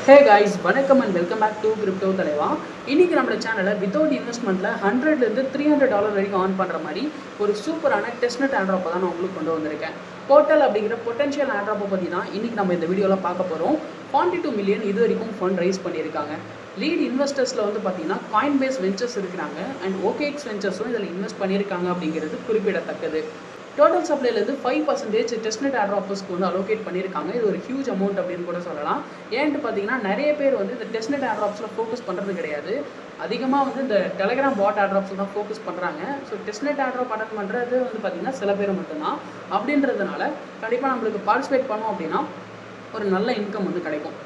Hey guys, வணக்கம் and welcome back to Crypto தலைவா. இன்னைக்கு நம்ம சேனல்ல வித்அவுட் இன்வெஸ்ட்மென்ட்ல 100 ல இருந்து $300 வரைக்கும் earn பண்ற மாதிரி ஒரு சூப்பரான டெஸ்ட்நெட் airdrop தான் நான் உங்களுக்கு கொண்டு வந்திருக்கேன். போர்ட்டல் அப்படிங்கிற பொட்டன்ஷியல் airdrop பத்தி தான் இன்னைக்கு நம்ம இந்த வீடியோல பார்க்க போறோம். 42 மில்லியன் இது வரைக்கும் ஃபண்ட் ரைஸ் பண்ணிருக்காங்க. லீட் இன்வெஸ்டர்ஸ்ல வந்து பாத்தீங்கன்னா Coinbase Ventures இருக்காங்க and OKX Venturesம் இதல இன்வெஸ்ட் பண்ணிருக்காங்க அப்படிங்கிறது குறிப்பிடத்தக்கது. டோட்டல் சப்ளைலேருந்து 5% டெஸ்ட்நெட் airdropஸ்க்கு வந்து அலோகேட் பண்ணியிருக்காங்க. இது ஒரு ஹியூஜ் அமௌண்ட் அப்படின்னு கூட சொல்லலாம். ஏன்ட்டு பார்த்தீங்கன்னா நிறைய பேர் வந்து இந்த டெஸ்ட்நெட் airdropஸில் ஃபோக்கஸ் பண்ணுறது கிடையாது. அதிகமாக வந்து இந்த டெலகிராம் பாட் airdropஸில் தான் ஃபோக்கஸ் பண்ணுறாங்க. ஸோ டெஸ்ட்நெட் airdrop அட்டன் பண்ணுறது வந்து பார்த்திங்கன்னா சில பேர் மட்டும்தான். அப்படின்றதுனால கண்டிப்பாக நம்மளுக்கு பார்ட்டிசிபேட் பண்ணோம் அப்படின்னா ஒரு நல்ல இன்கம் வந்து கிடைக்கும்.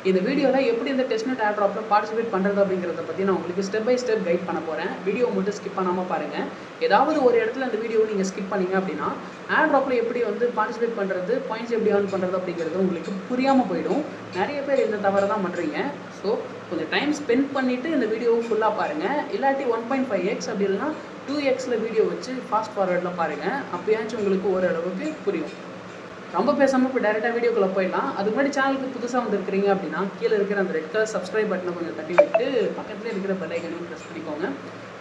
இந்த வீடியோவில் எப்படி இந்த டெஸ்ட்நெட் airdropல பார்ட்டிசிபேட் பண்ணுறது அப்படிங்கிறத பற்றி நான் உங்களுக்கு ஸ்டெப் பை ஸ்டெப் கைட் பண்ண போகிறேன். வீடியோ மட்டும் ஸ்கிப் பண்ணாமல் பாருங்கள். ஏதாவது ஒரு இடத்துல அந்த வீடியோவை நீங்கள் ஸ்கிப் பண்ணிங்க அப்படின்னா airdropல எப்படி வந்து பார்ட்டிசிபேட் பண்ணுறது, பாயிண்ட்ஸ் எப்படி earn பண்ணுறது அப்படிங்கிறது உங்களுக்கு புரியாமல் போயிடும். நிறைய பேர் இந்த தவறு தான் பண்ணுறீங்க. ஸோ கொஞ்சம் டைம் ஸ்பெண்ட் பண்ணிவிட்டு இந்த வீடியோவை ஃபுல்லாக பாருங்கள். இல்லாட்டி 1.5x அப்படி இல்லைனா 2xல வீடியோ வச்சு ஃபாஸ்ட் ஃபார்வர்டில் பாருங்கள். அப்போயாச்சும் உங்களுக்கு ஓரளவுக்கு புரியும். ரொம்ப பேசாமல் இப்போ டேரெக்டாக வீடியோக்குள்ளே போயிடலாம். அதுக்கு முன்னாடி சேனலுக்கு புதுசாக வந்துருக்கிறீங்க அப்படின்னா கீழே இருக்கிற அந்த ரெட் கலர் சப்ஸ்கிரைப் பட்டனை கொஞ்சம் தட்டி விட்டு பக்கத்தில் இருக்கிற பெல் ஐக்கனையும் ப்ரெஸ் பண்ணிக்கோங்க.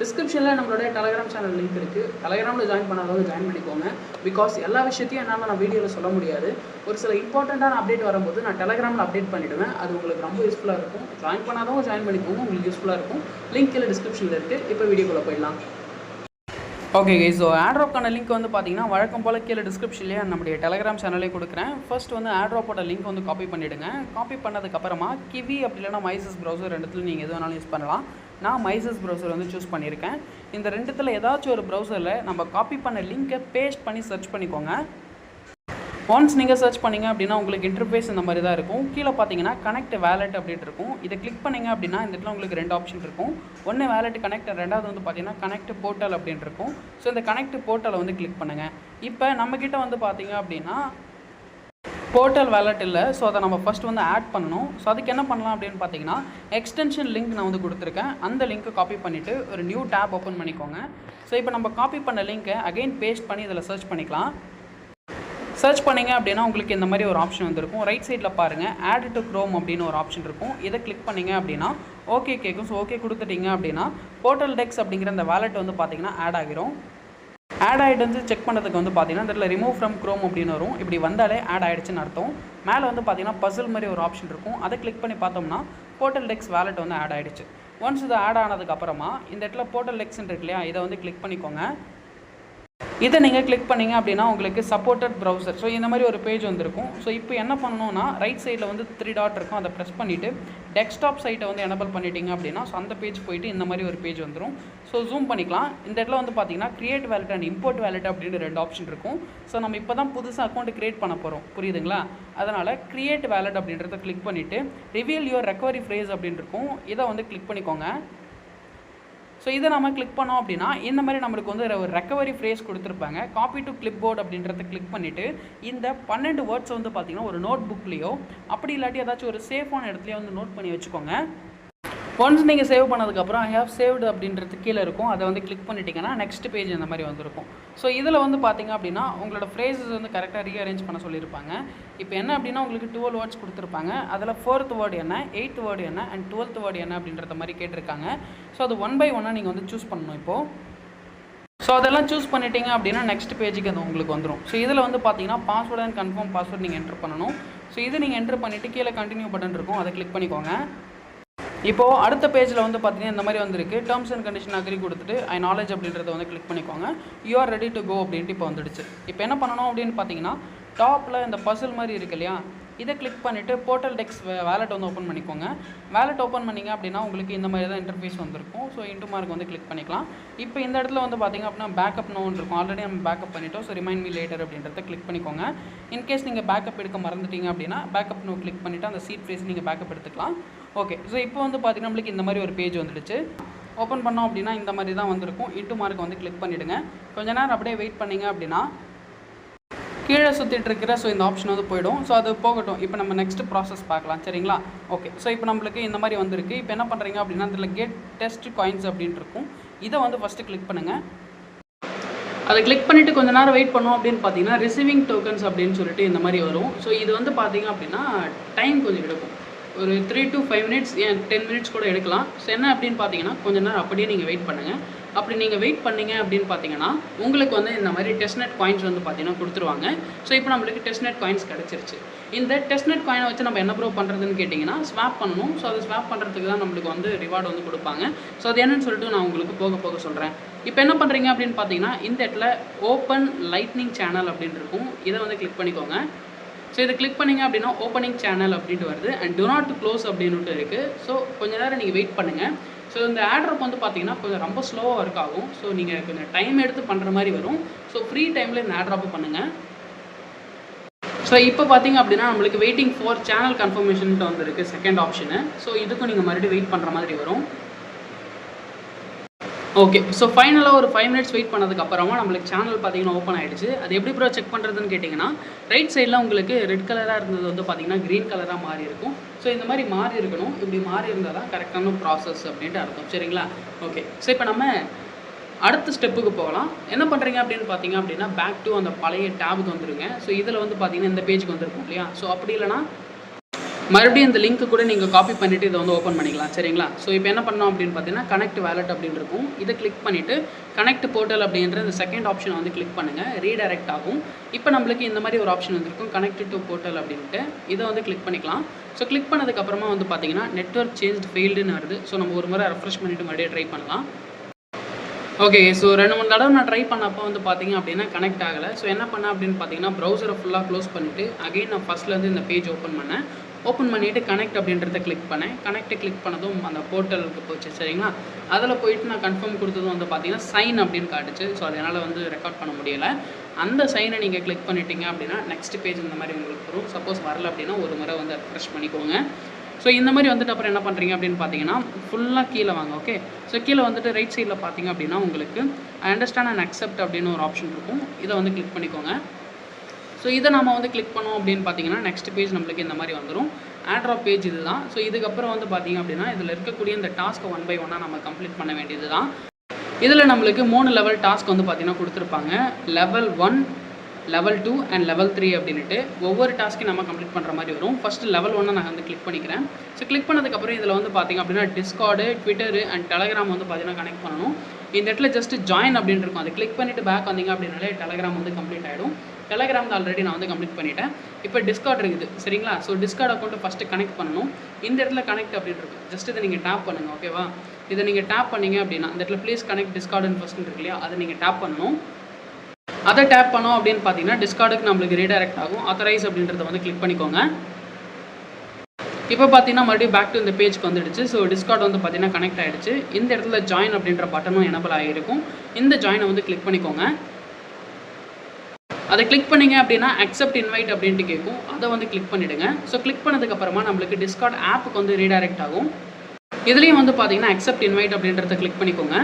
டிஸ்கிரிப்ஷனில் நம்மளோட டெலகிராம் சேனல் லிங்க் இருக்குது. டெலகிராமில் ஜாயின் பண்ணாதவங்க ஜாயின் பண்ணிக்கோங்க. பிகாஸ் எல்லா விஷயத்தையும் என்னால் நான் வீடியோவில் சொல்ல முடியாது. ஒரு சில இம்பார்ட்டண்ட்டான அப்டேட் வரும்போது நான் டெலகிராமில் அப்டேட் பண்ணிவிடுவேன். அது உங்களுக்கு ரொம்ப யூஸ்ஃபுல்லாக இருக்கும். ஜாயின் பண்ணாதவங்க ஜாயின் பண்ணிக்கோங்க, உங்களுக்கு யூஸ்ஃபுல்லாக இருக்கும். லிங்க் கீழே டிஸ்கிரிப்ஷனில் இருக்குது. இப்போ வீடியோக்குள்ளே போயிடலாம். ஓகே கைஸ், ஸோ airdropக்கான லிங்க் வந்து பார்த்தீங்கன்னா வழக்கம் போல் கீழே டிஸ்கிரிப்ஷன்லேயே நம்முடைய டெலகிராம் சேனலே கொடுக்குறேன். ஃபர்ஸ்ட் வந்து airdropோட லிங்க் வந்து காப்பி பண்ணிவிடுங்க. காப்பி பண்ணதுக்கப்புறமா கிவி அப்படி இல்லைனா மைசஸ் ப்ரௌசர் ரெண்டுத்தில் நீங்கள் எது வேணாலும் யூஸ் பண்ணலாம். நான் மைசஸ் ப்ரௌசர் வந்து சூஸ் பண்ணியிருக்கேன். இந்த ரெண்டுத்தில் ஏதாச்சும் ஒரு ப்ரௌசரில் நம்ம காப்பி பண்ண லிங்க்கை பேஸ்ட் பண்ணி சர்ச் பண்ணிக்கோங்க. ஒன்ஸ் நீங்கள் சர்ச் பண்ணிங்க அப்படின்னா உங்களுக்கு இன்டர்ஃபேஸ் இந்த மாதிரி தான் இருக்கும். கீழே பார்த்தீங்கன்னா கனெக்ட் வேலெட் அப்படின்ட்டு இருக்கும். இதை கிளிக் பண்ணிங்க அப்படின்னா இந்த இடத்துல உங்களுக்கு ரெண்டு ஆப்ஷன் இருக்கும். ஒன்று வேலெட் கனெக்ட், ரெண்டாவது வந்து பார்த்தீங்கன்னா கனெக்ட் போர்ட்டல் அப்படின்ட்டு இருக்கும். ஸோ இந்த கனெக்ட் போர்ட்டலை வந்து கிளிக் பண்ணுங்கள். இப்போ நம்மக்கிட்ட வந்து பார்த்தீங்க அப்படின்னா போர்ட்டல் வேலெட் இல்லை. ஸோ அதை நம்ம ஃபஸ்ட் வந்து ஆட் பண்ணணும். ஸோ அதுக்கு என்ன பண்ணலாம் அப்படின்னு பார்த்தீங்கன்னா எக்ஸ்டென்ஷன் லிங்க் நான் வந்து கொடுத்துருக்கேன். அந்த லிங்க்கை காப்பி பண்ணிவிட்டு ஒரு நியூ டேப் ஓப்பன் பண்ணிக்கோங்க. ஸோ இப்போ நம்ம காப்பி பண்ண லிங்க்கை அகைன் பேஸ்ட் பண்ணி இதில் சர்ச் பண்ணிக்கலாம். சர்ச் பண்ணிங்க அப்படின்னா உங்களுக்கு இந்த மாதிரி ஒரு ஆப்ஷன் வந்துருக்கும். ரைட் சைடில் பாருங்கள், ஆட் டு க்ரோம் அப்படின்னு ஒரு ஆப்ஷன் இருக்கும். இதை கிளிக் பண்ணிங்க அப்படின்னா ஓகே கேட்கும். ஸோ ஓகே கொடுத்துட்டிங்க அப்படின்னா போர்ட்டல் டெக்ஸ் அப்படிங்கிற அந்த வேலெட் வந்து பார்த்தீங்கன்னா ஆட் ஆகிரும். ஆட் ஆகிட்டு வந்து செக் பண்ணுறதுக்கு வந்து பார்த்தீங்கன்னா இதில் ரிமூவ் ஃப்ரம் க்ரோம் அப்படின்னு வரும். இப்படி வந்தாலே ஆட் ஆகிடுச்சுன்னு அர்த்தம். மேலே வந்து பார்த்தீங்கன்னா பசில் மாதிரி ஒரு ஆப்ஷன் இருக்கும். அதை கிளிக் பண்ணி பார்த்தோம்னா போர்ட்டல் டெக்ஸ் வேலெட் வந்து ஆட் ஆகிடுச்சு. ஒன்ஸ் இது ஆட் ஆனதுக்கப்புறமா இந்த இடத்துல போர்ட்டல் டெக்ஸ்ன்னு இருக்கு இல்லையா, இதை வந்து கிளிக் பண்ணிக்கோங்க. இதை நீங்கள் கிளிக் பண்ணிங்க அப்படின்னா உங்களுக்கு சப்போர்ட்டட் ப்ரௌசர், ஸோ இந்த மாதிரி ஒரு பேஜ் வந்துருக்கும். ஸோ இப்போ என்ன பண்ணணும்னா ரைட் சைடில் வந்து 3 டாட் இருக்கும். அதை ப்ரெஸ் பண்ணிவிட்டு டெஸ்க்டாப் சைட்டை வந்து எனபிள் பண்ணிட்டீங்க அப்படின்னா ஸோ அந்த பேஜ் போயிட்டு இந்த மாதிரி ஒரு பேஜ் வந்துடும். ஸோ ஜூம் பண்ணிக்கலாம். இந்த இடத்துல வந்து பார்த்தீங்கன்னா create wallet and import wallet அப்படின்னு 2 ஆப்ஷன் இருக்கும். ஸோ நம்ம இப்போ தான் புதுசாக அக்கௌண்ட் கிரியேட் பண்ண போகிறோம், புரியுதுங்களா? அதனால் கிரியேட் வேலெட் அப்படின்றத கிளிக் பண்ணிவிட்டு ரிவீல் யுவர் ரெக்கவரி ஃப்ரேஸ் அப்படின்னு இருக்கும். இதை வந்து கிளிக் பண்ணிக்கோங்க. ஸோ இதை நம்ம கிளிக் பண்ணோம் அப்படின்னா இந்த மாதிரி நம்மளுக்கு வந்து ஒரு ரெக்கவரி ஃப்ரேஸ் கொடுத்துருப்பாங்க. காப்பி டு கிளிப் போர்ட் அப்படின்றத கிளிக் பண்ணிவிட்டு இந்த 12 வேர்ட்ஸ் வந்து பார்த்திங்கன்னா ஒரு நோட் புக்லேயோ அப்படி இல்லாட்டி ஏதாச்சும் ஒரு சேஃபான இடத்துலையோ வந்து நோட் பண்ணி வச்சுக்கோங்க. ஒன்ஸ் நீங்கள் சேவ் பண்ணதுக்கப்புறம் ஐ ஹேவ் சேவ்டு அப்படின்றது கீழே இருக்கும். அதை வந்து கிளிக் பண்ணிட்டீங்கன்னா நெக்ஸ்ட் பேஜ் இந்த மாதிரி வந்துருக்கும். ஸோ இதில் வந்து பார்த்திங்க அப்படின்னா உங்களோட ஃப்ரேஸஸ் வந்து கரெக்டாக ரீஅரேஞ்ச் பண்ண சொல்லியிருப்பாங்க. இப்போ என்ன அப்படின்னா உங்களுக்கு 12 வேர்ட்ஸ் கொடுத்துருப்பாங்க. அதில் 4th வேர்டு என்ன, 8th வேர்டு என்ன அண்ட் 12th வேர்டு என்ன அப்படின்றத மாதிரி கேட்டிருக்காங்க. ஸோ அது 1 by 1 நீங்கள் வந்து சூஸ் பண்ணணும் இப்போது. ஸோ அதெல்லாம் சூஸ் பண்ணிட்டீங்க அப்படின்னா நெக்ஸ்ட் பேஜுக்கு அது உங்களுக்கு வந்துடும். ஸோ இதில் வந்து பார்த்தீங்கன்னா பாஸ்வேர்டு அண்ட் கன்ஃபார்ம் பாஸ்வேர்டு நீங்கள் என்ட்ரு பண்ணணும். ஸோ இது நீங்கள் என்ட்ரு பண்ணிவிட்டு கீழே கண்டினியூ பட்டன் இருக்கும், அதை கிளிக் பண்ணிக்கோங்க. இப்போது அடுத்த பேஜில் வந்து பார்த்தீங்கன்னா இந்த மாதிரி வந்துருக்கு. டேர்ம்ஸ் அண்ட் கண்டிஷன் அக்ரி கொடுத்துட்டு ஐ நாலேஜ் அப்படின்றத வந்து கிளிக் பண்ணிக்கோங்க. You are ready to go அப்படின்ட்டு இப்போ வந்துடுச்சு. இப்போ என்ன பண்ணணும் அப்படின்னு பார்த்தீங்கன்னா டாப்பில் இந்த பசில் மாதிரி இருக்கு இல்லையா, இதை கிளிக் பண்ணிவிட்டு போர்ட்டல் டெக்ஸ் வேலெட் வந்து ஓப்பன் பண்ணிக்கோங்க. வேலெட் ஓப்பன் பண்ணிங்க அப்படின்னா உங்களுக்கு இந்த மாதிரி தான் இன்டர்ஃபேஸ் வந்திருக்கும். ஸோ இன்டு மார்க் வந்து கிளிக் பண்ணிக்கலாம். இப்போ இந்த இடத்துல வந்து பார்த்திங்க அப்படின்னா பேக்கப் நோன்னு இருக்கும். ஆல்ரெடி நம்ம பேக்கப் பண்ணிட்டோம். ஸோ ரிமைண்ட் மீ லேட்டர் அப்படின்றத கிளிக் பண்ணிக்கோங்க. இன்கேஸ் நீங்கள் பேக்கப் எடுக்க மறந்துட்டீங்க அப்படின்னா பேக்கப் நோ கிளிக் பண்ணிவிட்டு அந்த சீட் ஃபேஸ் நீங்கள் பேக்கப் எடுத்துக்கலாம். ஓகே, ஸோ இப்போ வந்து பார்த்திங்கன்னா நம்மளுக்கு இந்த மாதிரி ஒரு பேஜ் வந்துடுச்சு. ஓப்பன் பண்ணோம் அப்படின்னா இந்த மாதிரி தான் வந்திருக்கும். இன்டு மார்க் வந்து கிளிக் பண்ணிவிடுங்க. கொஞ்ச நேரம் அப்படியே வெயிட் பண்ணிங்க அப்படின்னா கீழே சுற்றிட்டு இருக்கிற ஸோ இந்த ஆப்ஷன் வந்து போய்டும். ஸோ அது போகட்டும். இப்போ நம்ம நெக்ஸ்ட் ப்ராசஸ் பார்க்கலாம், சரிங்களா? ஓகே, ஸோ இப்போ நம்மளுக்கு இந்த மாதிரி வந்திருக்கு. இப்போ என்ன பண்ணுறீங்க அப்படின்னா இதில் கெட் டெஸ்ட் காயின்ஸ் அப்படின்ட்டு இருக்கும். இதை வந்து ஃபஸ்ட்டு கிளிக் பண்ணுங்கள். அதை கிளிக் பண்ணிவிட்டு கொஞ்சம் நேரம் வெயிட் பண்ணோம் அப்படின்னு பார்த்தீங்கன்னா ரிசீவிங் டோக்கன்ஸ் அப்படின்னு சொல்லிட்டு இந்த மாதிரி வரும். ஸோ இது வந்து பார்த்தீங்க அப்படின்னா டைம் கொஞ்சம் எடுக்கும். ஒரு 3 to 5 மினிட்ஸ், ஏன் 10 மினிட்ஸ் கூட எடுக்கலாம். ஸோ என்ன அப்படின்னு பார்த்தீங்கன்னா, கொஞ்ச நேரம் அப்படியே நீங்கள் வெயிட் பண்ணுங்கள். அப்படி நீங்கள் வெயிட் பண்ணீங்க அப்படின்னு பார்த்தீங்கன்னா, உங்களுக்கு வந்து இந்த மாதிரி டெஸ்ட்நெட் காயின்ஸ் வந்து பார்த்தீங்கன்னா கொடுத்துருவாங்க. ஸோ இப்போ நம்மளுக்கு டெஸ்ட்நெட் காயின்ஸ் கிடச்சிருச்சு. இந்த டெஸ்ட்நெட் காயினை வச்சு நம்ம என்ன ப்ரோ பண்ணுறதுன்னு கேட்டிங்கன்னா, ஸ்வாப் பண்ணணும். ஸோ அதை ஸ்வாப் பண்ணுறதுக்கு தான் நம்மளுக்கு வந்து ரிவார்டு வந்து கொடுப்பாங்க. ஸோ அது என்னன்னு சொல்லிட்டு நான் உங்களுக்கு போக போக சொல்கிறேன். இப்போ என்ன பண்ணுறீங்க அப்படின்னு பார்த்தீங்கன்னா, இந்த இடத்துல ஓப்பன் லைட்னிங் சேனல் அப்படின்னு இருக்கும். இதை வந்து கிளிக் பண்ணிக்கோங்க. ஸோ இதை கிளிக் பண்ணிங்க அப்படின்னா ஓப்பனிங் சேனல் அப்படின்ட்டு வருது. அண்ட் do not close அப்படின்னுட்டு இருக்குது. ஸோ கொஞ்சம் நேரம் நீங்கள் வெயிட் பண்ணுங்கள். ஸோ இந்த ஆட்ராப் வந்து பார்த்தீங்கன்னா கொஞ்சம் ரொம்ப ஸ்லோவாக ஒர்க் ஆகும். ஸோ நீங்கள் கொஞ்சம் டைம் எடுத்து பண்ணுற மாதிரி வரும். ஸோ ஃப்ரீ டைமில் இந்த ஆட்ராப் பண்ணுங்கள். ஸோ இப்போ பார்த்தீங்க அப்படின்னா நம்மளுக்கு வெயிட்டிங் ஃபார் சேனல் கன்ஃபர்மேஷன்ட்டு வந்துருக்கு செகண்ட் ஆப்ஷனு. ஸோ இதுக்கும் நீங்கள் மறுபடியும் வெயிட் பண்ணுற மாதிரி வரும். ஓகே, ஸோ ஃபைனலாக ஒரு 5 மினிட்ஸ் வெயிட் பண்ணதுக்கப்புறமா நம்மளுக்கு சேனல் பார்த்தீங்கன்னா ஓப்பன் ஆகிடுச்சு. அது எப்படி ப்ரோ செக் பண்ணுறதுன்னு கேட்டிங்கன்னா, ரைட் சைடில் உங்களுக்கு ரெட் கலராக இருந்தது வந்து பார்த்தீங்கன்னா க்ரீன் கலராக மாறி இருக்கும். ஸோ இந்த மாதிரி மாறி இருக்கணும். இப்படி மாறி இருந்தால் தான் கரெக்டான ப்ராசஸ் அப்படின்ட்டு அர்த்தம். சரிங்களா? ஓகே, ஸோ இப்போ நம்ம அடுத்த ஸ்டெப்புக்கு போகலாம். என்ன பண்ணுறீங்க அப்படின்னு பார்த்தீங்க அப்படின்னா, பேக் டு அந்த பழைய டேபுக்கு வந்துடுங்க. ஸோ இதில் வந்து பார்த்தீங்கன்னா இந்த பேஜுக்கு வந்துருக்கும் இல்லையா? ஸோ அப்படி இல்லைனா மறுபடியும் இந்த லிங்க்கு கூட நீங்கள் காப்பி பண்ணிவிட்டு இதை வந்து ஓப்பன் பண்ணிக்கலாம். சரிங்களா? ஸோ இப்போ என்ன பண்ணோம் அப்படின்னு பார்த்தீங்கன்னா, கனெக்ட் வேலட் அப்படின்னு இருக்கும். இதை கிளிக் பண்ணிவிட்டு கனெக்ட் போர்ட்டல் அப்படின்ற இந்த செகண்ட் ஆப்ஷனை வந்து கிளிக் பண்ணுங்கள். ரீடைரக்ட் ஆகும். இப்போ நம்மளுக்கு இந்த மாதிரி ஒரு ஆப்ஷன் வந்துருக்கும், கனெக்ட் டு போர்ட்டல் அப்படின்ட்டு. இதை வந்து கிளிக் பண்ணிக்கலாம். ஸோ கிளிக் பண்ணதுக்கப்புறமா வந்து பார்த்தீங்கன்னா நெட்வொர்க் சேஞ்ச் ஃபெயில்டுன்னு வருது. ஸோ நம்ம ஒரு முறை ரெஃப்ரெஷ் பண்ணிவிட்டு மறுபடியும் ட்ரை பண்ணலாம். ஓகே, ஸோ 2-3 தடவை நான் ட்ரை பண்ணப்போ வந்து பார்த்தீங்க அப்படின்னா கனெக்ட் ஆகலை. ஸோ என்ன பண்ணேன் அப்படின்னு பார்த்தீங்கன்னா, ப்ரௌசரை ஃபுல்லாக க்ளோஸ் பண்ணிவிட்டு அகைன் நான் ஃபஸ்ட்லேருந்து இந்த பேஜ் ஓப்பன் பண்ணேன். ஓப்பன் பண்ணிவிட்டு கனெக்ட் அப்படின்றத கிளிக் பண்ணேன். கனெக்ட் கிளிக் பண்ணதும் அந்த போர்ட்டலுக்கு போச்சு. சரிங்களா? அதில் போயிட்டு நான் கன்ஃபார்ம் கொடுத்ததும் வந்து பார்த்தீங்கன்னா சைன் அப்படின்னு காட்டுச்சு. ஸோ அதனால் வந்து ரெக்கார்ட் பண்ண முடியலை. அந்த சைனை நீங்கள் கிளிக் பண்ணிட்டீங்க அப்படின்னா நெக்ஸ்ட் பேஜ் இந்த மாதிரி உங்களுக்கு வரும். சப்போஸ் வரல அப்படின்னா ஒரு முறை வந்து ரெஃப்ரெஷ் பண்ணிக்கோங்க. ஸோ இந்த மாதிரி வந்துட்டு அப்புறம் என்ன பண்ணுறீங்க அப்படின்னு பார்த்தீங்கன்னா, ஃபுல்லாக கீழே வாங்க. ஓகே, ஸோ கீழே வந்துட்டு ரைட் சைடில் பார்த்தீங்க அப்படின்னா உங்களுக்கு அண்டர்ஸ்டாண்ட் அண்ட் அக்செப்ட் அப்படின்னு ஒரு ஆப்ஷன் இருக்கும். இதை வந்து கிளிக் பண்ணிக்கோங்க. ஸோ இதை நம்ம வந்து கிளிக் பண்ணோம் அப்படின்னு பார்த்தீங்கன்னா நெக்ஸ்ட் பேஜ் நம்மளுக்கு இந்த மாதிரி வந்துடும். ஆட்ராப் பேஜ் இது தான். ஸோ இதுக்கப்புறம் வந்து பார்த்தீங்க அப்படின்னா இதில் இருக்கக்கூடிய இந்த டாஸ்க்கை 1 by 1 நம்ம கம்ப்ளீட் பண்ண வேண்டியது தான். இதில் நம்மளுக்கு 3 லெவல் டாஸ்க் வந்து பார்த்தீங்கன்னா கொடுத்துருப்பாங்க. லெவல் 1, லெவல் 2 அண்ட் லெவல் 3 அப்படின்ட்டு ஒவ்வொரு டாஸ்க்கையும் நம்ம கம்ப்ளீட் பண்ணுற மாதிரி வரும். ஃபஸ்ட்டு லெவல் 1 நான் வந்து கிளிக் பண்ணிக்கிறேன். ஸோ கிளிக் பண்ணதுக்கப்புறம் இதில் வந்து பார்த்திங்க அப்படின்னா டிஸ்கார்டு, ட்விட்டரு அண்ட் டெலகிராம் வந்து பார்த்திங்கன்னா கனெக்ட் பண்ணணும். இந்த இடத்துல ஜஸ்ட் ஜாயின் அப்படின்னு இருக்கும். அதை கிளிக் பண்ணிவிட்டு பேக் வந்தீங்க அப்படின்னாலே டெலகிராம் வந்து கம்ப்ளீட் ஆகிடும். டெலகிராம் ஆல்ரெடி நான் வந்து கம்ப்ளீட் பண்ணிட்டேன். இப்போ டிஸ்கார்ட் இருக்குது. சரிங்களா? ஸோ டிஸ்கார்ட் அக்கௌண்ட்டை ஃபஸ்ட்டு கனெக்ட் பண்ணணும். இந்த இடத்துல கனெக்ட் அப்படின்னு இருக்கும். ஜஸ்ட் இதை நீங்கள் டேப் பண்ணுங்கள். ஓகேவா? இதை நீங்கள் டேப் பண்ணிங்க அப்படின்னா இந்த இடத்துல ப்ளீஸ் கனெக்ட் டிஸ்கார்டுன்னு ஃபஸ்ட்டு இருக்கு இல்லையா? அதை நீங்கள் டேப் பண்ணணும். அதை டேப் பண்ணோம் அப்படின்னு பார்த்தீங்கன்னா டிஸ்கார்டுக்கு நம்மளுக்கு ரீடைரக்ட் ஆகும். ஆத்தரைஸ் அப்படின்றத வந்து கிளிக் பண்ணிக்கோங்க. இப்போ பார்த்தீங்கன்னா மறுபடியும் பேக் டு இந்த பேஜ்க்கு வந்துடுச்சு. ஸோ டிஸ்கார்ட் வந்து பார்த்தீங்கன்னா கனெக்ட் ஆகிடுச்சு. இந்த இடத்துல ஜாயின் அப்படின்ற பட்டனும் எனபிள் ஆகிருக்கும். இந்த ஜாயினை வந்து கிளிக் பண்ணிக்கோங்க. அதை கிளிக் பண்ணிங்க அப்படின்னா அக்செப்ட் இன்வைட் அப்படின்ட்டு கேட்கும். அதை வந்து கிளிக் பண்ணிவிடுங்க. ஸோ கிளிக் பண்ணதுக்கப்புறமா நம்மளுக்கு டிஸ்கார்ட் ஆப்புக்கு வந்து ரீடைரக்ட் ஆகும். இதுலேயும் வந்து பார்த்தீங்கன்னா அக்செப்ட் இன்வைட் அப்படின்றத கிளிக் பண்ணிக்கோங்க.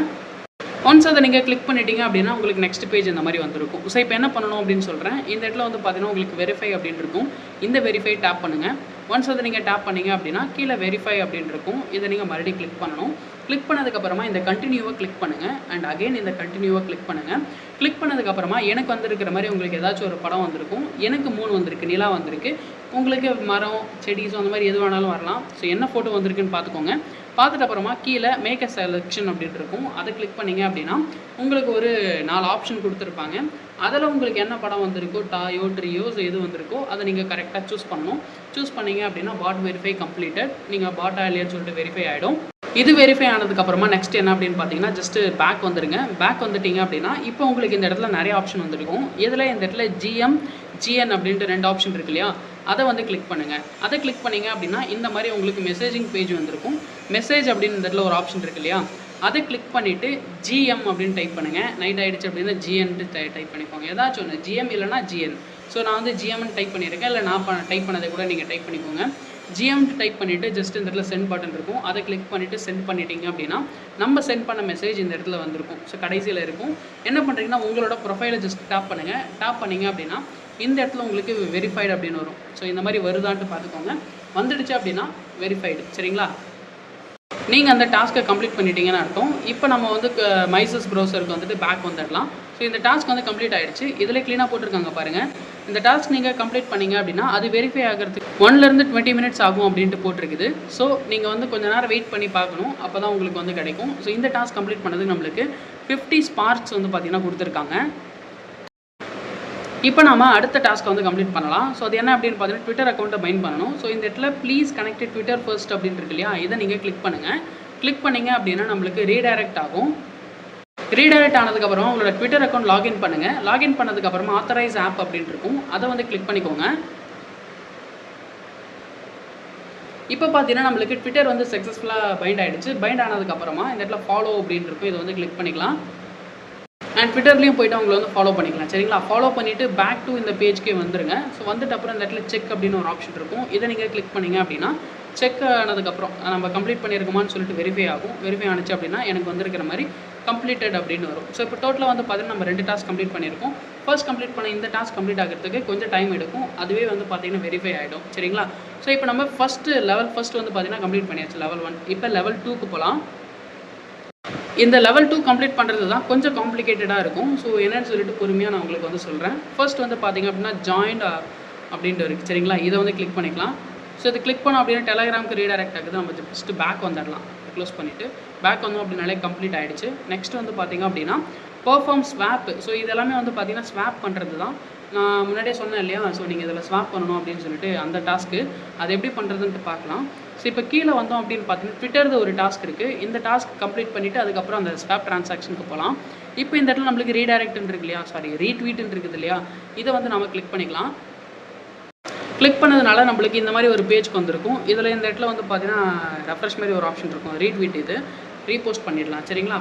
ஒன்ஸ் அதை நீங்கள் கிளிக் பண்ணிட்டீங்க அப்படின்னா உங்களுக்கு நெக்ஸ்ட் பேஜ் இந்த மாதிரி வந்துருக்கும். ஸோ இப்போ என்ன பண்ணணும் அப்படின்னு சொல்கிறேன். இந்த இடத்துல வந்து பார்த்தீங்கன்னா உங்களுக்கு வெரிஃபை அப்படின்னு இருக்கும். இந்த வெரிஃபை டேப் பண்ணுங்கள். ஒன்ஸ் அதை நீங்கள் டேப் பண்ணிங்க அப்படின்னா கீழே வெரிஃபை அப்படின்னு இருக்கும். இதை நீங்கள் மறுபடியும் கிளிக் பண்ணணும். கிளிக் பண்ணதுக்கப்புறமா இந்த கண்டினியூவை கிளிக் பண்ணுங்கள். அண்ட் அகைன் இந்த கண்டினியூவை கிளிக் பண்ணுங்கள். கிளிக் பண்ணதுக்கப்புறமா எனக்கு வந்திருக்கிற மாதிரி உங்களுக்கு ஏதாச்சும் ஒரு படம் வந்திருக்கும். எனக்கு 3 வந்திருக்கு. நிலா வந்திருக்கு. உங்களுக்கு மரம், செடி, ஸோ அந்த மாதிரி எது வேணாலும் வரலாம். ஸோ என்ன ஃபோட்டோ வந்திருக்குன்னு பார்த்துக்கோங்க. பார்த்துட்டு அப்புறமா கீழே மேக் அ செலெக்ஷன் அப்படின்ட்டு இருக்கும். அதை கிளிக் பண்ணிங்க அப்படின்னா உங்களுக்கு ஒரு 4 ஆப்ஷன் கொடுத்துருப்பாங்க. அதில் உங்களுக்கு என்ன படம் வந்திருக்கோ, டாயோ, ட்ரியோ, ஸோ எது வந்திருக்கோ அதை நீங்கள் கரெக்டாக சூஸ் பண்ணணும். சூஸ் பண்ணிங்க அப்படின்னா பாட் வெரிஃபை கம்ப்ளீட்டட். நீங்கள் பாட்டா இல்லையான்னு சொல்லிட்டு வெரிஃபை ஆகிடும். இது வெரிஃபை ஆனதுக்கப்புறமா நெக்ஸ்ட் என்ன அப்படின்னு பார்த்தீங்கன்னா ஜஸ்ட்டு பேக் வந்துடுங்க. பேக் வந்துட்டிங்க அப்படின்னா இப்போ உங்களுக்கு இந்த இடத்துல நிறைய ஆப்ஷன் வந்திருக்கும். இதில் இந்த இடத்துல GM, GN அப்படின்ட்டு 2 ஆப்ஷன் இருக்கு இல்லையா? அதை வந்து கிளிக் பண்ணுங்கள். அதை கிளிக் பண்ணிங்க அப்படின்னா இந்த மாதிரி உங்களுக்கு மெசேஜிங் பேஜ் வந்திருக்கும். மெசேஜ் அப்படின்னு இந்த இடத்துல ஒரு ஆப்ஷன் இருக்கு இல்லையா? அதை கிளிக் பண்ணிவிட்டு GM அப்படின்னு டைப் பண்ணுங்கள். நைட் ஆகிடுச்சு அப்படின்னா GNட்டு டைப் பண்ணிக்கோங்க. ஏதாச்சும் ஒன்று, GM இல்லைனா GN. ஸோ நான் வந்து GMன்னு டைப் பண்ணியிருக்கேன். இல்லை நான் டைப் பண்ணதை கூட நீங்கள் டைப் பண்ணிக்கோங்க. GMட்டு டைப் பண்ணிவிட்டு ஜஸ்ட் இந்த இடத்துல சென்ட் பட்டன் இருக்கும். அதை கிளிக் பண்ணிவிட்டு சென்ட் பண்ணிட்டீங்க அப்படின்னா நம்ம சென்ட் பண்ண மெசேஜ் இந்த இடத்துல வந்திருக்கும். ஸோ கடைசியில் இருக்கும். என்ன பண்ணுறீங்கன்னா உங்களோட ப்ரொஃபைலை ஜஸ்ட் டேப் பண்ணுங்கள். டேப் பண்ணிங்க அப்படின்னா இந்த இடத்துல உங்களுக்கு வெரிஃபைடு அப்படின்னு வரும். ஸோ இந்த மாதிரி வருதான்ட்டு பார்த்துக்கோங்க. வந்துடுச்சு அப்படின்னா வெரிஃபைடு. சரிங்களா? நீங்கள் அந்த டாஸ்க்கை கம்ப்ளீட் பண்ணிட்டீங்கன்னு அர்த்தம். இப்போ நம்ம வந்து மைசஸ் ப்ரௌசருக்கு வந்துட்டு பேக் வந்துடலாம். ஸோ இந்த டாஸ்க் வந்து கம்ப்ளீட் ஆகிடுச்சு. இதில் க்ளீனாக போட்டிருக்காங்க பாருங்கள். இந்த டாஸ்க் நீங்கள் கம்ப்ளீட் பண்ணிங்க அப்படின்னா அது வெரிஃபை ஆகிறதுக்கு 1 to 20 minutes ஆகும் அப்படின்ட்டு போட்டிருக்குது. ஸோ நீங்கள் வந்து கொஞ்சம் நேரம் வெயிட் பண்ணி பார்க்கணும். அப்போ தான் உங்களுக்கு வந்து கிடைக்கும். ஸோ இந்த டாஸ்க் கம்ப்ளீட் பண்ணதுக்கு நம்மளுக்கு 50 ஸ்பார்க்ஸ் வந்து பார்த்திங்கன்னா கொடுத்துருக்காங்க. இப்போ நம்ம அடுத்த டாஸ்க் வந்து கம்ப்ளீட் பண்ணலாம். ஸோ அது என்ன அப்படின்னு பார்த்தீங்கன்னா ட்விட்டர் அக்கௌண்ட்டை பைண்ட் பண்ணணும். ஸோ இந்த இடத்துல ப்ளீஸ் கனெக்ட் ட்விட்டர் ஃபர்ஸ்ட் அப்படின்னு இருக்கு இல்லையா, இதை நீங்கள் கிளிக் பண்ணுங்கள். கிளிக் பண்ணிங்க அப்படின்னா நம்மளுக்கு ரீடைரக்ட் ஆகும். ரீடைரக்ட் ஆனதுக்கப்புறமா உங்களோட ட்விட்டர் அக்கௌண்ட் லாகின் பண்ணுங்கள். லாகின் பண்ணதுக்கப்புறமா ஆத்தரைஸ் ஆப் அப்படின்னு இருக்கும், அதை வந்து கிளிக் பண்ணிக்கோங்க. இப்போ பார்த்தீங்கன்னா நம்மளுக்கு ட்விட்டர் வந்து சக்ஸஸ்ஃபுல்லாக பைண்ட் ஆகிடுச்சு. பைண்ட் ஆனதுக்கப்புறமா இந்த இடத்துல ஃபாலோ அப்படின்னு இருக்கும், இதை வந்து கிளிக் பண்ணிக்கலாம். அண்ட் ட்விட்டர்லேயும் போய்ட்டு அவங்களை வந்து ஃபாலோ பண்ணிக்கலாம். சரிங்களா, ஃபாலோ பண்ணிவிட்டு பேக் டு இந்த பேஜ்க்கே வந்துருங்க. ஸோ வந்துட்டு அப்புறம் இந்த இடத்துல செக் அப்படின்னு ஒரு ஆப்ஷன் இருக்கும், இதை நீங்கள் கிளிக் பண்ணிங்க அப்படின்னா செக் ஆனதுக்கப்புறம் நம்ம கம்ப்ளீட் பண்ணியிருக்கோமான்னு சொல்லிட்டு வெரிஃபை ஆகும். வெரிஃபை ஆனிச்சு அப்படின்னா எனக்கு வந்துருக்கிற மாதிரி கம்ப்ளீட்டட் அப்படின்னு வரும். ஸோ இப்போ டோட்டலாக வந்து பார்த்தீங்கன்னா நம்ம 2 டாஸ்க் கம்ப்ளீட் பண்ணியிருக்கோம். ஃபர்ஸ்ட் கம்ப்ளீட் பண்ண இந்த டாஸ்க் கம்ப்ளீட் ஆகிறதுக்கு கொஞ்சம் டைம் எடுக்கும், அதுவே வந்து பார்த்தீங்கன்னா வெரிஃபை ஆகிடும். சரிங்களா, ஸோ இப்போ நம்ம லெவல் ஃபஸ்ட் வந்து பார்த்தீங்கன்னா கம்ப்ளீட் பண்ணியாச்சு, லெவல் 1. இப்போ லெவல் 2க்கு போகலாம். இந்த லெவல் 2 கம்ப்ளீட் பண்ணுறது தான் கொஞ்சம் காம்ப்ளிகேட்டடாக இருக்கும். ஸோ என்னன்னு சொல்லிட்டு பொறுமையாக நான் உங்களுக்கு வந்து சொல்கிறேன். ஃபர்ஸ்ட் வந்து பார்த்திங்க அப்படின்னா ஜாயின்ட் அப்படின்ட்டு இருக்குது. சரிங்களா, இதை வந்து கிளிக் பண்ணிக்கலாம். ஸோ இதை கிளிக் பண்ணோம் அப்படின்னா டெலகிராமுக்கு ரீடைரக்ட் ஆகுது. நம்ம ஃபஸ்ட்டு பேக் வந்துடலாம். க்ளோஸ் பண்ணிவிட்டு பேக் வந்தோம் அப்படின்னாலே கம்ப்ளீட் ஆகிடுச்சு. நெக்ஸ்ட் வந்து பார்த்திங்க அப்படின்னா பெர்ஃபார்ம் ஸ்வாப். ஸோ இதெல்லாமே வந்து பார்த்திங்கன்னா ஸ்வாப் பண்ணுறது தான். நான் முன்னாடியே சொன்னேன் இல்லையா, ஸோ நீங்கள் இதில் ஸ்வாப் பண்ணணும் அப்படின்னு சொல்லிட்டு அந்த டாஸ்க்கு அது எப்படி பண்ணுறதுன்ட்டு பார்க்கலாம். ஸோ இப்போ கீழே வந்தோம் அப்படின்னு பார்த்தீங்கன்னா ட்விட்டர் ஒரு டாஸ்க் இருக்குது. இந்த டாஸ்க் கம்ப்ளீட் பண்ணிவிட்டு அதுக்கப்புறம் அந்த ஸ்வாப் ட்ரான்சாக்ஷனுக்கு போகலாம். இப்போ இந்த இடத்துல நம்மளுக்கு ரீடைரக்ட்னு இருக்கு இல்லையா, ரீட்வீட்னு இருக்குது இல்லையா, இதை வந்து நம்ம கிளிக் பண்ணிக்கலாம். கிளிக் பண்ணதுனால நம்மளுக்கு இந்த மாதிரி ஒரு பேஜ்க்கு வந்திருக்கும். இதில் இந்த இடத்துல வந்து பார்த்தீங்கன்னா ரெஃப்ரெஷ் மாதிரி ஒரு ஆப்ஷன் இருக்கும், ரீட்வீட். இது ரீபோஸ்ட் பண்ணிடலாம். சரிங்களா,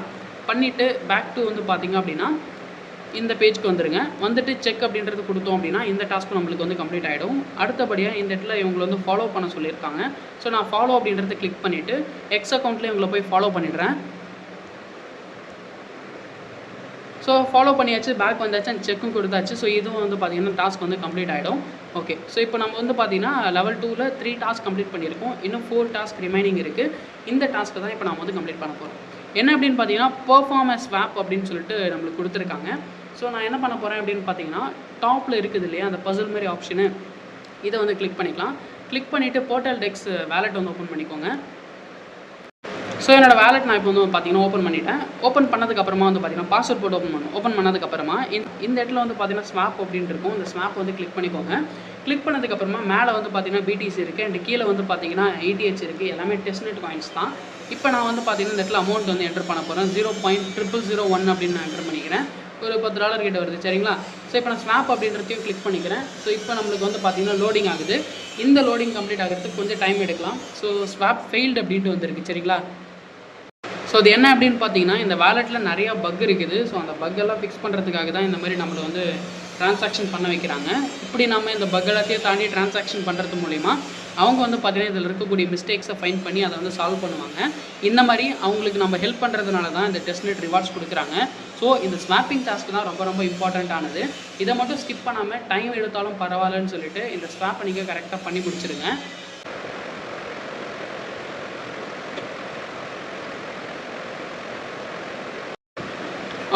பண்ணிவிட்டு பேக் டு வந்து பார்த்திங்க அப்படின்னா இந்த பேஜ்க்கு வந்துடுங்க. வந்துட்டு செக் அப்படின்றது கொடுத்தோம் அப்படின்னா இந்த டாஸ்க்கு நம்மளுக்கு வந்து கம்ப்ளீட் ஆகிடும். அடுத்தபடியாக இந்த இடத்துல இவங்களை வந்து ஃபாலோ பண்ண சொல்லியிருக்காங்க. ஸோ நான் ஃபாலோ அப்படின்றத கிளிக் பண்ணிவிட்டு எக்ஸ் அக்கௌண்ட்லேயே இவங்களை போய் ஃபாலோ பண்ணிடுறேன். ஸோ ஃபாலோ பண்ணியாச்சு, பேக் வந்தாச்சு, அண்ட் செக்கும் கொடுத்தாச்சு. ஸோ இதுவும் வந்து பார்த்திங்கன்னா டாஸ்க் வந்து கம்ப்ளீட் ஆகிடும். ஓகே, ஸோ இப்போ நம்ம வந்து பார்த்திங்கன்னா லெவல் 2ல் 3 டாஸ்க் கம்ப்ளீட் பண்ணியிருக்கோம். இன்னும் 4 டாஸ்க் ரிமைனிங் இருக்குது. இந்த டாஸ்க்கை தான் இப்போ நம்ம வந்து கம்ப்ளீட் பண்ண போகிறோம். என்ன அப்படின்னு பார்த்தீங்கன்னா பெர்ஃபார்ம் அஸ் ஸ்வாப் அப்படின்னு சொல்லிட்டு நம்மளுக்கு கொடுத்துருக்காங்க. ஸோ நான் என்ன பண்ண போகிறேன் அப்படின்னு பார்த்தீங்கன்னா டாப்பில் இருக்குது இல்லையா அந்த பசில் மாதிரி ஆப்ஷனு, இதை வந்து கிளிக் பண்ணிக்கலாம். கிளிக் பண்ணிவிட்டு போர்ட்டல் டெக்ஸ் வேலெட் வந்து ஓப்பன் பண்ணிக்கோங்க. ஸோ என்னோட வேலெட் நான் இப்போ வந்து பார்த்தீங்கன்னா ஓப்பன் பண்ணிட்டேன். ஓப்பன் பண்ணதுக்கப்புறமா வந்து பார்த்தீங்கன்னா பாஸ்வேர்ட் போட்டு ஓப்பன் பண்ணதுக்கப்புறமா இந்த இடத்துல வந்து பார்த்தீங்கன்னா ஸ்வாப் அப்படின்னு இருக்கும். இந்த ஸ்வாப் வந்து கிளிக் பண்ணிக்கோங்க. கிளிக் பண்ணதுக்கப்புறமா மேலே வந்து பார்த்தீங்கன்னா பிடிசி இருக்குது, அண்ட் கீழே வந்து பார்த்தீங்கன்னா ETH இருக்குது. எல்லாமே டெஸ்ட்நெட் காயின்ஸ் தான். இப்போ நான் வந்து பார்த்தீங்கன்னா இந்த இடத்துல அமௌண்ட் வந்து என்டர் பண்ண போகிறேன். 0.0001 அப்படின்னு நான் என்டர் பண்ணிக்கிறேன். ஒரு $10 கிட்ட வருது. சரிங்களா, ஸோ இப்போ நான் ஸ்வாப் அப்படின்றதையும் கிளிக் பண்ணிக்கிறேன். ஸோ இப்போ நம்மளுக்கு வந்து பார்த்தீங்கன்னா லோடிங் ஆகுது. இந்த லோடிங் கம்ப்ளீட் ஆகிறதுக்கு கொஞ்சம் டைம் எடுக்கலாம். ஸோ ஸ்வாப் ஃபெயில்டு அப்படின்ட்டு வந்துருக்கு. சரிங்களா, ஸோ அது என்ன அப்படின்னு பார்த்தீங்கன்னா இந்த வேலெட்டில் நிறையா பக் இருக்குது. ஸோ அந்த பக்கெல்லாம் ஃபிக்ஸ் பண்ணுறதுக்காக தான் இந்த மாதிரி நம்மளை வந்து ட்ரான்சாக்ஷன் பண்ண வைக்கிறாங்க. இப்படி நம்ம இந்த பக் எல்லாத்தையும் தாண்டி ட்ரான்சாக்ஷன் பண்ணுறது மூலிமா அவங்க வந்து பார்த்திங்கன்னா இதில் இருக்கக்கூடிய மிஸ்டேக்ஸை ஃபைண்ட் பண்ணி அதை வந்து சால்வ் பண்ணுவாங்க. இந்த மாதிரி அவங்களுக்கு நம்ம ஹெல்ப் பண்ணுறதுனால தான் இந்த டெஸ்ட்நெட் ரிவார்ட்ஸ் கொடுக்குறாங்க. ஸோ இந்த ஸ்வாப்பிங் டாஸ்க் தான் ரொம்ப ரொம்ப இம்பார்ட்டண்ட்டானது. இதை மட்டும் ஸ்கிப் பண்ணாமல் டைம் எடுத்தாலும் பரவாயில்லன்னு சொல்லிட்டு இந்த ஸ்வாப்பை நீங்கள் கரெக்டாக பண்ணி முடிச்சிருங்க.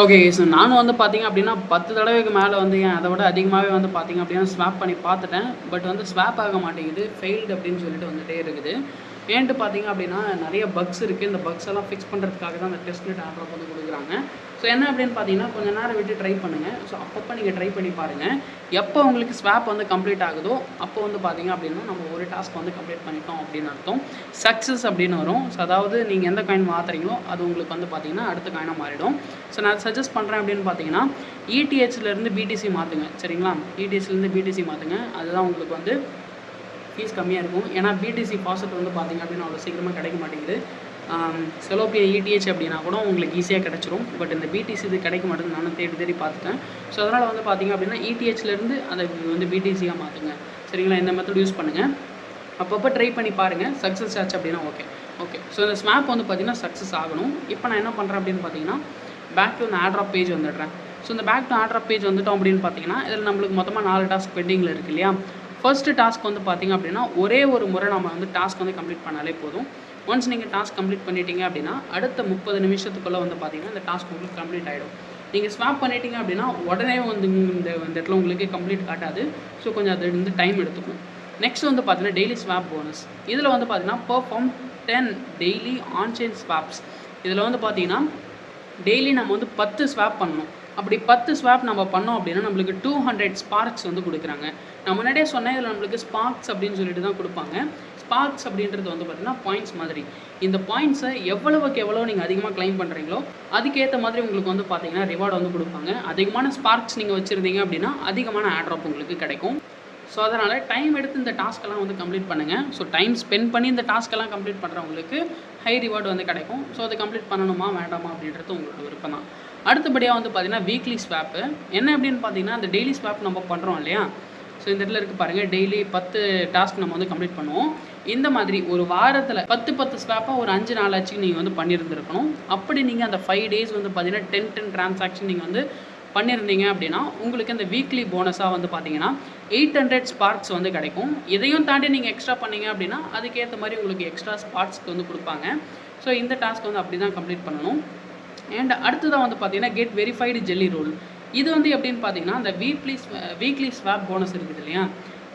ஓகே, ஸோ நானும் வந்து பார்த்திங்க அப்படின்னா 10 தடவைக்கு மேலே வந்து அதை விட அதிகமாகவே வந்து பார்த்திங்க அப்படின்னா ஸ்வாப் பண்ணி பார்த்துட்டேன். பட் வந்து ஸ்வாப் ஆக மாட்டேங்குது, ஃபெயில்டு அப்படின்னு சொல்லிட்டு வந்துகிட்டே இருக்குது. ஏன்ட்டு பார்த்திங்க அப்படின்னா நிறைய பக்ஸ் இருக்குது. இந்த பக்ஸ் எல்லாம் ஃபிக்ஸ் பண்ணுறதுக்காக தான் அந்த டெஸ்ட்நெட் ஆண்ட்ராய்ட் வந்து கொடுக்குறாங்க. ஸோ என்ன அப்படின்னு பார்த்தீங்கன்னா கொஞ்சம் நேரம் விட்டு ட்ரை பண்ணுங்கள். ஸோ அப்பப்போ நீங்கள் ட்ரை பண்ணி பாருங்கள். எப்போ உங்களுக்கு ஸ்வாப் வந்து கம்ப்ளீட் ஆகுதோ அப்போ வந்து பார்த்திங்க அப்படின்னா நம்ம ஒரு டாஸ்க் வந்து கம்ப்ளீட் பண்ணிட்டோம் அப்படின்னு அர்த்தம். சக்ஸஸ் அப்படின்னு வரும். ஸோ அதாவது நீங்கள் எந்த காயின் மாற்றுறீங்களோ அது உங்களுக்கு வந்து பார்த்திங்கன்னா அடுத்த காயினாக மாறிடும். ஸோ நான் சஜஸ்ட் பண்ணுறேன் அப்படின்னு பார்த்தீங்கன்னா ETHலேருந்து BTC மாற்றுங்க. சரிங்களா, ETHலேருந்து BTC மாற்றுங்க. அதுதான் உங்களுக்கு வந்து ஃபீஸ் கம்மியாக இருக்கும். ஏன்னா BTC பாசெட் வந்து பார்த்திங்க அப்படின்னா அவ்வளோ சீக்கிரமாக கிடைக்க மாட்டேங்குது. செலோப்பியா ETH அப்படின்னா கூட உங்களுக்கு ஈஸியாக கிடச்சிரும். பட் இந்த BTC இது கிடைக்க மாட்டேங்குது, நானும் தேடி பார்த்துட்டேன். ஸோ அதனால் வந்து பார்த்திங்க அப்படின்னா ETHலேருந்து அதை வந்து BTCயாக மாற்றுங்க. சரிங்களா, இந்த மெத்தட் யூஸ் பண்ணுங்கள். அப்பப்போ ட்ரை பண்ணி பாருங்கள். சக்ஸஸ் ஆச்சு அப்படின்னா ஓகே. ஸோ இந்த ஸ்வாப் வந்து பார்த்திங்கன்னா சக்ஸஸ் ஆகணும். இப்போ நான் என்ன பண்ணுறேன் அப்படின்னு பார்த்தீங்கன்னா பேக் டு ஆட்ராப் பேஜ் வந்துடுறேன். ஸோ இந்த பேக் டு ஆட்ராப் பேஜ் வந்துட்டோம் அப்படின்னு பார்த்தீங்கன்னா இதில் நம்மளுக்கு மொத்தமாக 4 டாஸ்க் பெண்டிங்கில் இருக்குது இல்லையா. ஃபர்ஸ்ட் டாஸ்க் வந்து பார்த்தீங்க அப்படின்னா ஒரே ஒரு முறை நம்ம வந்து டாஸ்க் வந்து கம்ப்ளீட் பண்ணாலே போதும். ஒன்ஸ் நீங்கள் டாஸ்க் கம்ப்ளீட் பண்ணிட்டீங்க அப்படின்னா அடுத்த 30 நிமிஷத்துக்குள்ளே வந்து பார்த்தீங்கன்னா இந்த டாஸ்க் உங்களுக்கு கம்ப்ளீட் ஆகிடும். நீங்கள் ஸ்வாப் பண்ணிட்டீங்க அப்படின்னா உடனே வந்து இந்த இடத்துல உங்களுக்கு கம்ப்ளீட் காட்டாது. ஸோ கொஞ்சம் அது வந்து டைம் எடுத்துக்கும். நெக்ஸ்ட் வந்து பார்த்தீங்கன்னா டெய்லி ஸ்வாப் போனஸ். இதில் வந்து பார்த்தீங்கன்னா பெர்ஃபார்ம் 10 டெய்லி ஆன்சைன் ஸ்வாப்ஸ். இதில் வந்து பார்த்தீங்கன்னா டெய்லி நம்ம வந்து 10 ஸ்வாப் பண்ணணும். அப்படி 10 ஸ்வாப் நம்ம பண்ணோம் அப்படின்னா நம்மளுக்கு 200 ஸ்பார்க்ஸ் வந்து கொடுக்குறாங்க. நான் முன்னாடியே சொன்னேன் இதில் நம்மளுக்கு ஸ்பார்க்ஸ் அப்படின்னு சொல்லிட்டு தான் கொடுப்பாங்க. ஸ்பார்க்ஸ் அப்படின்றது வந்து பார்த்தீங்கன்னா பாயிண்ட்ஸ் மாதிரி. இந்த பாயிண்ட்ஸை எவ்வளவுக்கு எவ்வளோ நீங்கள் அதிகமாக கிளைம் பண்ணுறீங்களோ அதுக்கேற்ற மாதிரி உங்களுக்கு வந்து பார்த்தீங்கன்னா ரிவார்டு வந்து கொடுப்பாங்க. அதிகமான ஸ்பார்க்ஸ் நீங்கள் வச்சுருந்தீங்க அப்படின்னா அதிகமான ஆட்ராப் உங்களுக்கு கிடைக்கும். ஸோ அதனால் டைம் எடுத்து இந்த டாஸ்க்கெல்லாம் வந்து கம்ப்ளீட் பண்ணுங்கள். ஸோ டைம் ஸ்பெண்ட் பண்ணி இந்த டாஸ்க்கெல்லாம் கம்ப்ளீட் பண்ணுறவங்களுக்கு ஹை ரிவார்டு வந்து கிடைக்கும். ஸோ அதை கம்ப்ளீட் பண்ணணுமா வேண்டாமா அப்படின்றது உங்களோட விருப்பம் தான். அடுத்தபடியாக வந்து பார்த்தீங்கன்னா வீக்லி ஸ்வாப்பு. என்ன அப்படின்னு பார்த்தீங்கன்னா அந்த டெய்லி ஸ்வாப் நம்ம பண்ணுறோம் இல்லையா. ஸோ இந்த இடத்துல இருக்குது பாருங்கள், டெய்லி 10 டாஸ்க் நம்ம வந்து கம்ப்ளீட் பண்ணுவோம். இந்த மாதிரி ஒரு வாரத்தில் 10 ஸ்வாப்பாக ஒரு 5 நாளாச்சு நீங்கள் வந்து பண்ணியிருந்துருக்கணும். அப்படி நீங்கள் அந்த 5 டேஸ் வந்து பார்த்தீங்கன்னா 10 டிரான்சாக்ஷன் நீங்கள் வந்து பண்ணியிருந்தீங்க அப்படின்னா உங்களுக்கு இந்த வீக்லி போனஸாக வந்து பார்த்தீங்கன்னா 800 ஸ்பார்க்ஸ் வந்து கிடைக்கும். இதையும் தாண்டி நீங்கள் எக்ஸ்ட்ரா பண்ணீங்க அப்படின்னா அதுக்கேற்ற மாதிரி உங்களுக்கு எக்ஸ்ட்ரா ஸ்பார்க்ஸ்க்கு வந்து கொடுப்பாங்க. ஸோ இந்த டாஸ்க் வந்து அப்படி தான் கம்ப்ளீட் பண்ணணும். அண்ட் அடுத்ததான் வந்து பார்த்தீங்கன்னா கெட் வெரிஃபைடு ஜெல்லி ரோல். இது வந்து எப்படின்னு பார்த்தீங்கன்னா அந்த வீக்லி ஸ்வாப் போனஸ் இருக்குது இல்லையா,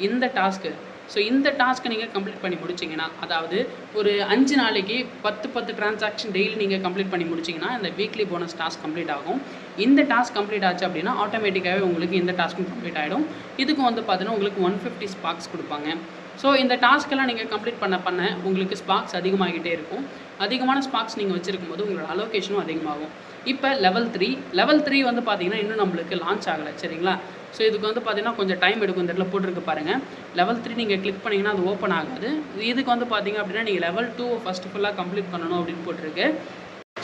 இந்த டாஸ்க்கு. ஸோ இந்த டாஸ்க்கை நீங்கள் கம்ப்ளீட் பண்ணி முடிச்சிங்கன்னா, அதாவது ஒரு 5 நாளைக்கு 10 டிரான்சாக்ஷன் டெய்லி நீங்கள் கம்ப்ளீட் பண்ணி முடிச்சிங்கன்னா இந்த வீக்லி போனஸ் டாஸ்க் கம்ப்ளீட் ஆகும். இந்த டாஸ்க் கம்ப்ளீட் ஆச்சு அப்படின்னா ஆட்டோமேட்டிக்காகவே உங்களுக்கு இந்த டாஸ்க்கும் கம்ப்ளீட் ஆகிடும். இதுக்கும் வந்து பார்த்தீங்கன்னா உங்களுக்கு 150 ஸ்பார்க்ஸ் கொடுப்பாங்க. ஸோ இந்த டாஸ்க்கெல்லாம் நீங்கள் கம்ப்ளீட் பண்ண உங்களுக்கு ஸ்பார்க்ஸ் அதிகமாகிட்டே இருக்கும். அதிகமான ஸ்பார்க்ஸ் நீங்கள் வச்சுருக்கும் போது உங்களோட அலோகேஷனும் அதிகமாகும். இப்போ லெவல் 3 வந்து பார்த்தீங்கன்னா இன்னும் நம்மளுக்கு லான்ச் ஆகலை, சரிங்களா. ஸோ இதுக்கு வந்து பார்த்தீங்கன்னா கொஞ்சம் டைம் எடுக்கும். இந்த இடத்துல போட்டிருக்கு பாருங்கள், லெவல் 3 நீங்கள் கிளிக் பண்ணிங்கன்னா அது ஓப்பன் ஆகாது. இதுக்கு வந்து பார்த்தீங்க அப்படின்னா நீங்கள் லெவல் 2 ஃபஸ்ட்டு ஃபுல்லாக கம்ப்ளீட் பண்ணணும் அப்படின்னு போட்டிருக்கு.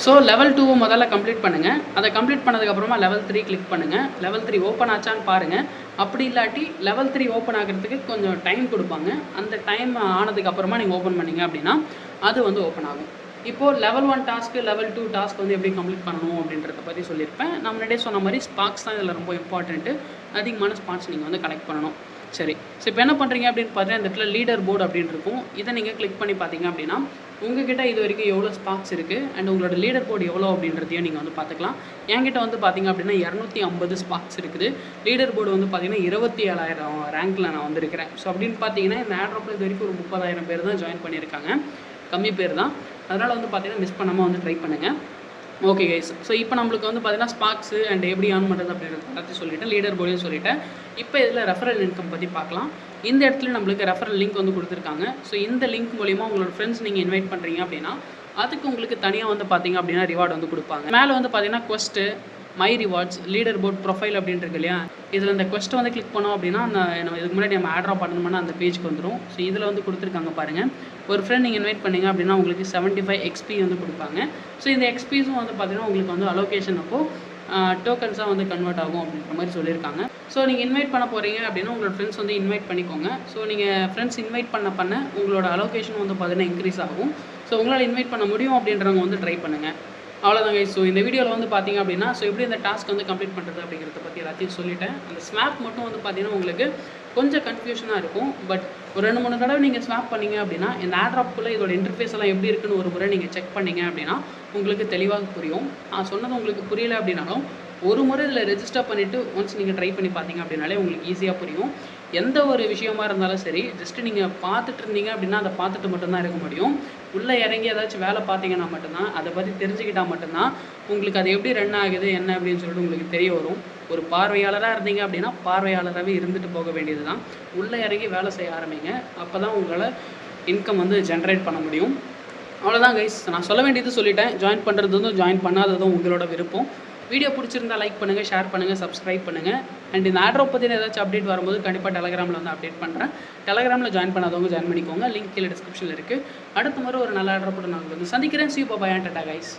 ஸோ லெவல் 2 முதல்ல கம்ப்ளீட் பண்ணுங்கள். அதை கம்ப்ளீட் பண்ணதுக்கப்புறமா லெவல் 3 கிளிக் பண்ணுங்கள். லெவல் 3 ஓப்பன் ஆச்சான்னு பாருங்கள். அப்படி இல்லாட்டி லெவல் 3 ஓப்பன் ஆகிறதுக்கு கொஞ்சம் டைம் கொடுப்பாங்க. அந்த டைம் ஆனதுக்கப்புறமா நீங்கள் ஓப்பன் பண்ணிங்க அப்படின்னா அது வந்து ஓப்பன் ஆகும். இப்போது லெவல் 1 டாஸ்க்கு லெவல் 2 டாஸ்க் வந்து எப்படி கம்ப்ளீட் பண்ணணும் அப்படின்றத பற்றி சொல்லியிருப்பேன். நான் முன்னாடியே சொன்ன மாதிரி ஸ்பார்க்ஸ் தான் இதில் ரொம்ப இம்பார்ட்டண்ட்டு. அதிகமான ஸ்பார்க்ஸ் நீங்கள் வந்து கலெக்ட் பண்ணணும். சரி, ஸோ இப்போ என்ன பண்ணுறீங்க அப்படின்னு பார்த்தீங்கன்னா இந்த இடத்துல லீடர் போர்டு அப்படின்னு இருக்கும். இதை நீங்கள் கிளிக் பண்ணி பார்த்தீங்க அப்படின்னா உங்ககிட்ட இது வரைக்கும் எவ்வளோ ஸ்பார்க்ஸ் இருக்குது அண்ட் உங்களோட லீடர் போர்டு எவ்வளோ அப்படின்றதையும் நீங்கள் வந்து பார்த்துக்கலாம். என்கிட்ட வந்து பார்த்தீங்க அப்படின்னா 250 ஸ்பார்க்ஸ் இருக்குது. லீடர் போர்டு வந்து பார்த்தீங்கன்னா 27,000 ரேங்க்கில் நான் வந்திருக்கிறேன். ஸோ அப்படின்னு பார்த்தீங்கன்னா இந்த ஆட்ராப்பில் இது வரைக்கும் ஒரு 30,000 பேர் தான் ஜாயின் பண்ணியிருக்காங்க. கம்மி பேர் தான். அதனால் வந்து பார்த்தீங்கன்னா மிஸ் பண்ணாமல் வந்து ட்ரை பண்ணுங்கள். ஓகே கைஸ், ஸோ இப்போ நம்மளுக்கு வந்து பார்த்தீங்கன்னா ஸ்பார்க்ஸு அண்ட் எப்படி ஆன் பண்ணுறது அப்படின்றத பற்றி சொல்லிவிட்டேன். லீடர் போர்டையும் சொல்லிவிட்டேன். இப்போ இதில் ரெஃபரல் இன்கம் பற்றி பார்க்கலாம். இந்த இடத்துல நம்மளுக்கு ரெஃபரல் லிங்க் வந்து கொடுத்துருக்காங்க. ஸோ இந்த லிங்க் மூலிமா உங்களோட ஃப்ரெண்ட்ஸ் நீங்கள் இன்வைட் பண்ணுறீங்க அப்படின்னா அதுக்கு உங்களுக்கு தனியாக வந்து பார்த்தீங்க அப்படின்னா ரிவார்டு வந்து கொடுப்பாங்க. மேலே வந்து பார்த்தீங்கன்னா quest, my rewards, leaderboard profile அப்படின்ட்டு இருக்கு இல்லையா, இதில் இந்த கொஸ்ட்டை வந்து கிளிக் பண்ணோம் அப்படின்னா நம்ம இதுக்கு முன்னாடி நம்ம ஆட்ரா பண்ணணும்னா அந்த பேஜ்க்கு வந்துடும். ஸோ இதில் வந்து கொடுத்துருக்காங்க பாருங்கள். ஒரு ஃப்ரெண்ட் நீங்கள் இன்வைட் பண்ணிங்க அப்படின்னா உங்களுக்கு 75 XP வந்து கொடுப்பாங்க. ஸோ இந்த எக்ஸ்பீஸும் வந்து பார்த்தீங்கன்னா உங்களுக்கு வந்து அலோகேஷன் அப்போது டோக்கன்ஸாக வந்து கன்வெர்ட் ஆகும் அப்படின்ற மாதிரி சொல்லியிருக்காங்க. ஸோ நீங்கள் இன்வைட் பண்ண போகிறீங்க அப்படின்னா உங்களோட ஃப்ரெண்ட்ஸ் வந்து இன்வைட் பண்ணிக்கோங்க. ஸோ நீங்கள் ஃப்ரெண்ட்ஸ் இன்வைட் பண்ண உங்களோட அலோகேஷன் வந்து பார்த்தீங்கன்னா இன்க்ரீஸ் ஆகும். ஸோ உங்களால் இன்வைட் பண்ண முடியும் அப்படின்றவங்க வந்து ட்ரை பண்ணுங்கள். அவ்வளோதாங்க. ஸோ இந்த வீடியோவில் வந்து பார்த்தீங்க அப்படின்னா ஸோ எப்படி இந்த டாஸ்க் வந்து கம்ப்ளீட் பண்ணுறது அப்படிங்கிறத பற்றி எல்லாத்தையும் சொல்லிட்டேன். அந்த ஸ்வாப் மட்டும் வந்து பார்த்தீங்கன்னா உங்களுக்கு கொஞ்சம் கன்ஃபியூஷனாக இருக்கும். பட் ஒரு 2-3 தடவை நீங்கள் ஸ்வாப் பண்ணிங்க அப்படின்னா இந்த ஆட்ராப்புக்குள்ளே இதோட இன்டர்ஃபேஸ் எல்லாம் எப்படி இருக்குன்னு ஒரு முறை நீங்கள் செக் பண்ணிங்க அப்படின்னா உங்களுக்கு தெளிவாக புரியும். நான் சொன்னது உங்களுக்கு புரியல அப்படின்னாலும் ஒரு முறை இதில் ரெஜிஸ்டர் பண்ணிவிட்டு ஒன்ஸ் நீங்கள் ட்ரை பண்ணி பார்த்தீங்க அப்படின்னாலே உங்களுக்கு ஈஸியாக புரியும். எந்த ஒரு விஷயமா இருந்தாலும் சரி, ஜஸ்ட்டு நீங்கள் பார்த்துட்டு இருந்தீங்க அப்படின்னா அதை பார்த்துட்டு மட்டும்தான் இருக்க முடியும். உள்ளே இறங்கி ஏதாச்சும் வேலை பார்த்தீங்கன்னா மட்டும்தான், அதை பற்றி தெரிஞ்சுக்கிட்டால் மட்டும்தான் உங்களுக்கு அது எப்படி ரன் ஆகுது என்ன அப்படின்னு சொல்லிட்டு உங்களுக்கு தெரிய வரும். ஒரு பார்வையாளராக இருந்தீங்க அப்படின்னா பார்வையாளராகவே இருந்துட்டு போக வேண்டியது தான். உள்ளே இறங்கி வேலை செய்ய ஆரம்பிங்க. அப்போ தான் உங்களால் இன்கம் வந்து ஜென்ரேட் பண்ண முடியும். அவ்வளோதான் கைஸ், நான் சொல்ல வேண்டியது சொல்லிட்டேன். ஜாயின் பண்ணுறதும் ஜாயின் பண்ணாததும் உங்களோட விருப்பம். வீடியோ பிடிச்சிருந்தா லைக் பண்ணுங்கள், ஷேர் பண்ணுங்கள், சப்ஸ்கிரைப் பண்ணுங்கள். அண்ட் இந்த ஆட்ராப் பற்றின ஏதாச்சும் அப்டேட் வரும்போது கண்டிப்பாக டெலகிராமில் வந்து அப்டேட் பண்ணுறேன். டெலகிராமில் ஜாயின் பண்ணாதவங்க ஜாயின் பண்ணிக்கோங்க. லிங்க் கீழே டிஸ்கிரிப்ஷனில் இருக்குது. அடுத்த முறை ஒரு நல்ல ஆட்ராப் நான் வந்து சந்திக்கிறேன். See you, bye bye and tata guys.